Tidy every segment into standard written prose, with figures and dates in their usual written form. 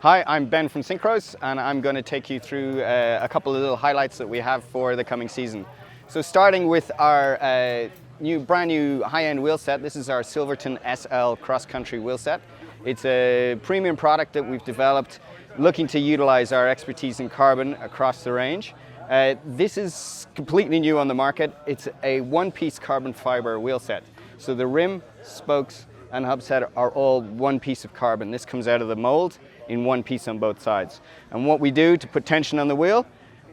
Hi, I'm Ben from Syncros, and I'm going to take you through a couple of little highlights that we have for the coming season. So starting with our brand new high-end wheel set, this is our Silverton SL cross-country wheel set. It's a premium product that we've developed looking to utilize our expertise in carbon across the range. This is completely new on the market. It's a one-piece carbon fiber wheel set. So the rim, spokes, and hub set are all one piece of carbon. This comes out of the mold in one piece on both sides. And what we do to put tension on the wheel,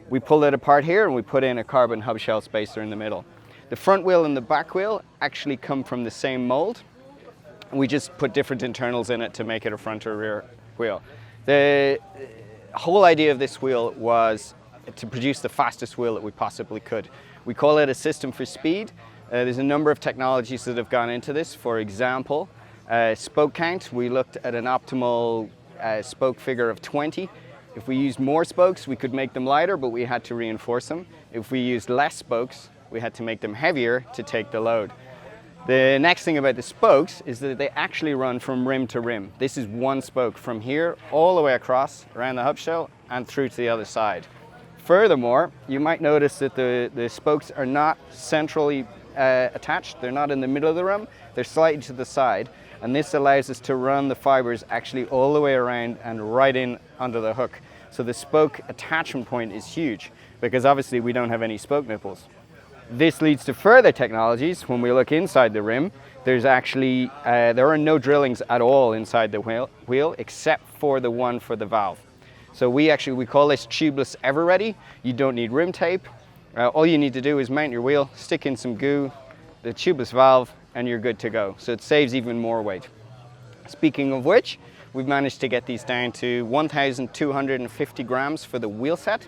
we pull it apart here and we put in a carbon hub shell spacer in the middle. The front wheel and the back wheel actually come from the same mold. We just put different internals in it to make it a front or rear wheel. The whole idea of this wheel was to produce the fastest wheel that we possibly could. We call it a system for speed. There's a number of technologies that have gone into this. For example, spoke count. We looked at an optimal spoke figure of 20. If we used more spokes, we could make them lighter, but we had to reinforce them. If we used less spokes, we had to make them heavier to take the load. The next thing about the spokes is that they actually run from rim to rim. This is one spoke from here all the way across around the hub shell and through to the other side. Furthermore, you might notice that the spokes are not centrally attached. They're not in the middle of the rim. They're slightly to the side. And this allows us to run the fibers actually all the way around and right in under the hook. So the spoke attachment point is huge because obviously we don't have any spoke nipples. This leads to further technologies. When we look inside the rim, there's actually, there are no drillings at all inside the wheel except for the one for the valve. So we call this tubeless ever ready. You don't need rim tape. All you need to do is mount your wheel, stick in some goo, the tubeless valve, and you're good to go. So it saves even more weight. Speaking of which, we've managed to get these down to 1,250 grams for the wheel set.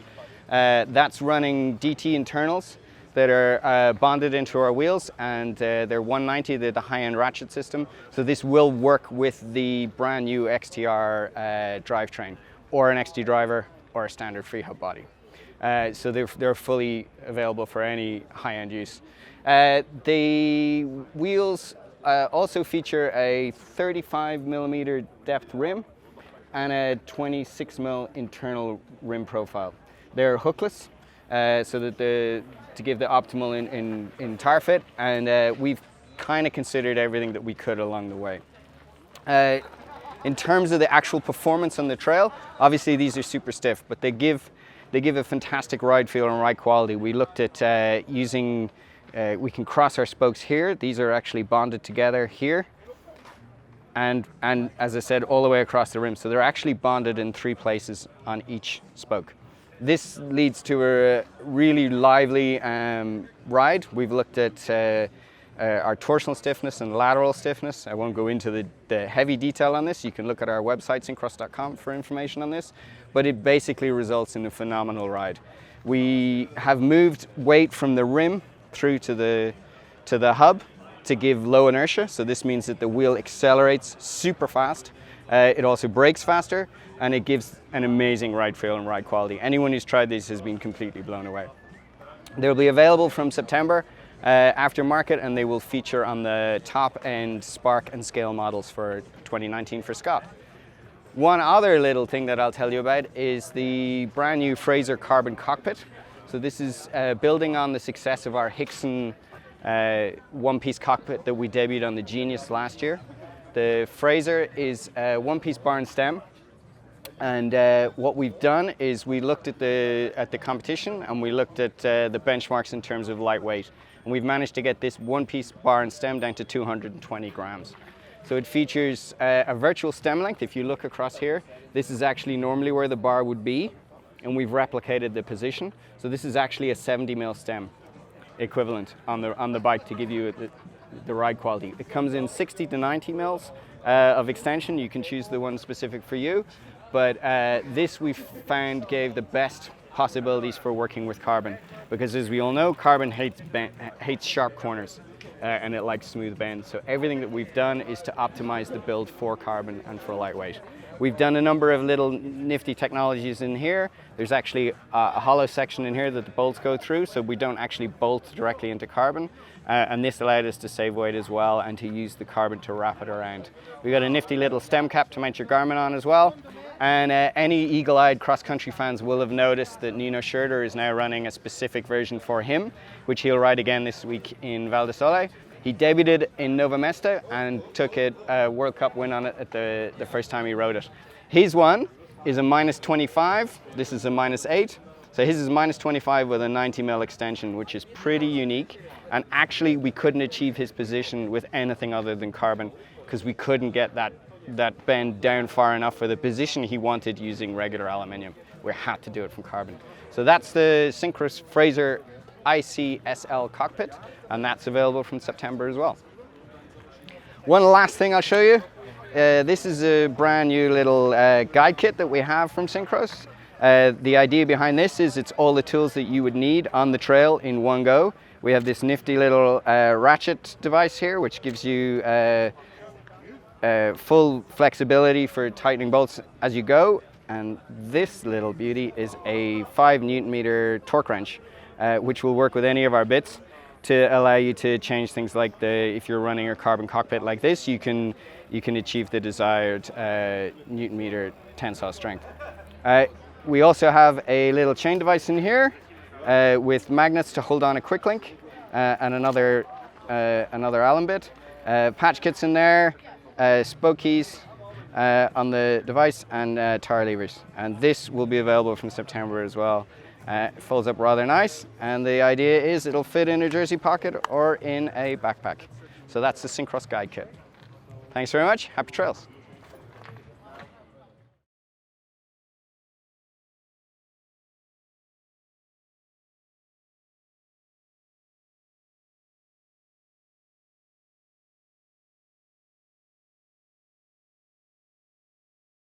That's running DT internals that are bonded into our wheels, and they're 190, they're the high-end ratchet system. So this will work with the brand new XTR drivetrain, or an XT driver, or a standard free hub body. So they're fully available for any high-end use. The wheels also feature a 35mm depth rim and a 26mm internal rim profile. They're hookless, so that to give the optimal in tire fit, and we've kind of considered everything that we could along the way. In terms of the actual performance on the trail, obviously these are super stiff, but they give a fantastic ride feel and ride quality. We looked at using, we can cross our spokes here. These are actually bonded together here. And as I said, all the way across the rim. So they're actually bonded in 3 places on each spoke. This leads to a really lively ride. We've looked at our torsional stiffness and lateral stiffness. I won't go into the heavy detail on this. You can look at our website, syncros.com, for information on this. But it basically results in a phenomenal ride. We have moved weight from the rim through to the hub to give low inertia. So this means that the wheel accelerates super fast. It also brakes faster, and it gives an amazing ride feel and ride quality. Anyone who's tried these has been completely blown away. They'll be available from September aftermarket, and they will feature on the top-end Spark and Scale models for 2019 for Scott. One other little thing that I'll tell you about is the brand new Fraser Carbon Cockpit. So this is building on the success of our Hickson one-piece cockpit that we debuted on the Genius last year. The Fraser is a one-piece bar and stem, and what we've done is we looked at the competition, and we looked at the benchmarks in terms of lightweight, and we've managed to get this one-piece bar and stem down to 220 grams. So it features a virtual stem length. If you look across here, this is actually normally where the bar would be, and we've replicated the position. So this is actually a 70mm stem equivalent on the bike to give you the ride quality. It comes in 60 to 90 mils of extension. You can choose the one specific for you, but this we found gave the best possibilities for working with carbon, because as we all know, carbon hates sharp corners. And it likes smooth bends. So everything that we've done is to optimize the build for carbon and for lightweight. We've done a number of little nifty technologies in here. There's actually a hollow section in here that the bolts go through, so we don't actually bolt directly into carbon. And this allowed us to save weight as well and to use the carbon to wrap it around. We've got a nifty little stem cap to mount your Garmin on as well. And any eagle-eyed cross-country fans will have noticed that Nino Schurter is now running a specific version for him, which he'll ride again this week in Val di Sole. He debuted in Nova Mesta and took a World Cup win on it at the first time he rode it. His one is a -25, this is a -8. So his is -25 with a 90mm extension, which is pretty unique. And actually we couldn't achieve his position with anything other than carbon because we couldn't get that bend down far enough for the position he wanted using regular aluminium. We had to do it from carbon. So that's the Syncros Fraser ICSL Cockpit, and that's available from September as well. One last thing I'll show you. This is a brand new little guide kit that we have from Syncros. The idea behind this is it's all the tools that you would need on the trail in one go. We have this nifty little ratchet device here, which gives you full flexibility for tightening bolts as you go. And this little beauty is a 5 Nm torque wrench, which will work with any of our bits to allow you to change things like if you're running a carbon cockpit like this, you can achieve the desired Newton-meter tensile strength. We also have a little chain device in here with magnets to hold on a quick link and another Allen bit. Patch kits in there, spoke keys on the device, and tire levers. And this will be available from September as well. It folds up rather nice, and the idea is it'll fit in a jersey pocket or in a backpack. So that's the Syncros guide kit. Thanks very much. Happy trails.